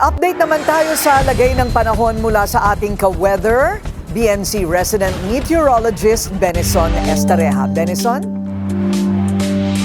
Update naman tayo sa lagay ng panahon mula sa ating ka-weather, BNC resident meteorologist Benison Estareja. Benison?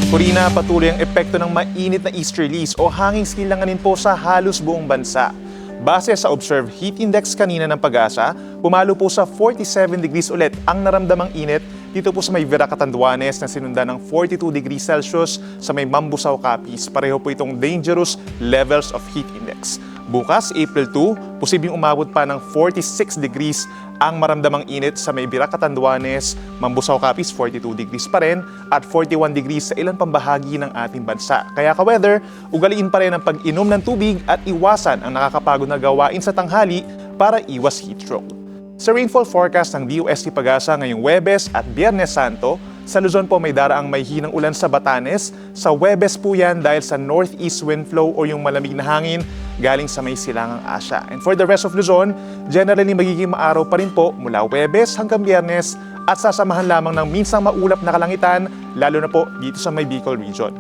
Corina, patuloy ang epekto ng mainit na easterlies o hanging silanganin po sa halos buong bansa. Base sa observed heat index kanina ng Pag-asa, pumalo po sa 47 degrees ulit ang naramdamang init dito po sa may Vera Catanduanes na sinundan ng 42 degrees Celsius sa may Mambusaw, Capiz. Pareho po itong dangerous levels of heat index. Bukas, April 2, posibleng umabot pa ng 46 degrees ang maramdamang init sa may Vera Catanduanes, Mambusaw, Capiz, 42 degrees pa rin at 41 degrees sa ilang pambahagi ng ating bansa. Kaya ka-weather, ugaliin pa rin ang pag-inom ng tubig at iwasan ang nakakapagod na gawain sa tanghali para iwas heat stroke. Sa rainfall forecast ng DOST Pag-asa ngayong Huwebes at Biyernes Santo, sa Luzon po may daraang may hinang ulan sa Batanes. Sa Huwebes po yan dahil sa northeast wind flow o yung malamig na hangin galing sa may silangang Asya. And for the rest of Luzon, generally magiging maaraw pa rin po mula Huwebes hanggang Biyernes at sasamahan lamang ng minsang maulap na kalangitan, lalo na po dito sa may Bicol region.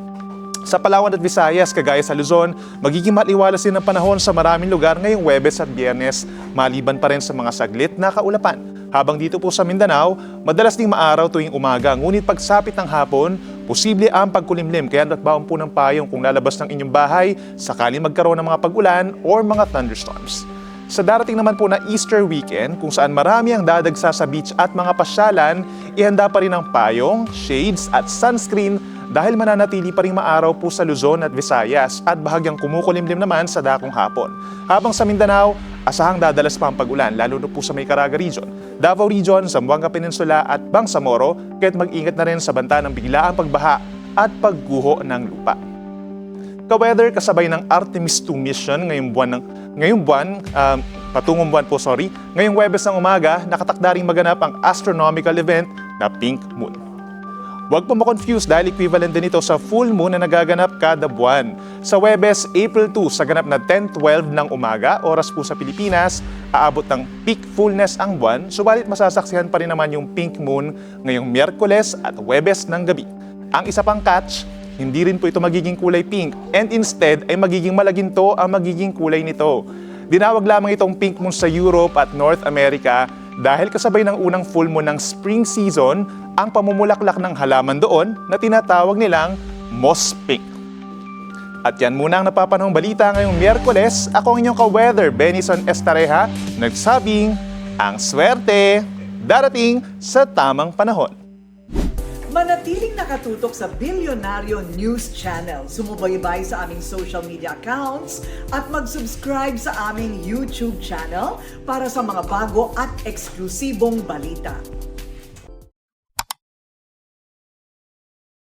Sa Palawan at Visayas, kagaya sa Luzon, magiging maliwalas din ang panahon sa maraming lugar ngayong Huwebes at Biyernes, maliban pa rin sa mga saglit na kaulapan. Habang dito po sa Mindanao, madalas ding maaraw tuwing umaga, ngunit pagsapit ng hapon, posible ang pagkulimlim, kaya nagbaon po ng payong kung lalabas ng inyong bahay, sakaling magkaroon ng mga pag-ulan or mga thunderstorms. Sa darating naman po na Easter weekend, kung saan marami ang dadagsa sa beach at mga pasyalan, ihanda pa rin ang payong, shades at sunscreen dahil mananatili pa rin maaraw po sa Luzon at Visayas at bahagyang kumukulimlim naman sa dakong hapon. Habang sa Mindanao, asahang dadalas pa ang pag-ulan, lalo na po sa may Caraga region, Davao region, Zamboanga Peninsula at Bangsamoro, kaya't mag-ingat na rin sa banta ng biglaang pagbaha at pagguho ng lupa. Ka-weather, kasabay ng Artemis 2 mission ngayong Huwebes ng umaga, nakatakda ring maganap ang astronomical event na Pink Moon. Huwag po ma-confuse dahil equivalent din ito sa full moon na nagaganap kada buwan. Sa Huwebes, April 2, sa ganap na 10:12 ng umaga, oras po sa Pilipinas, aabot ng peak fullness ang buwan, subalit masasaksihan pa rin naman yung pink moon ngayong Miyerkules at Huwebes ng gabi. Ang isa pang catch, hindi rin po ito magiging kulay pink and instead ay magiging malaginto ang magiging kulay nito. Dinawag lamang itong pink moon sa Europe at North America dahil kasabay ng unang full moon ng spring season ang pamumulaklak ng halaman doon na tinatawag nilang moss pink. At yan muna ang napapanahong balita ngayong Miyerkules. Ako ang inyong ka-weather, Benison Estareja, nagsabing ang swerte darating sa tamang panahon. Manatiling nakatutok sa Bilyonaryo News Channel. Sumubaybay sa aming social media accounts at mag-subscribe sa aming YouTube channel para sa mga bago at eksklusibong balita.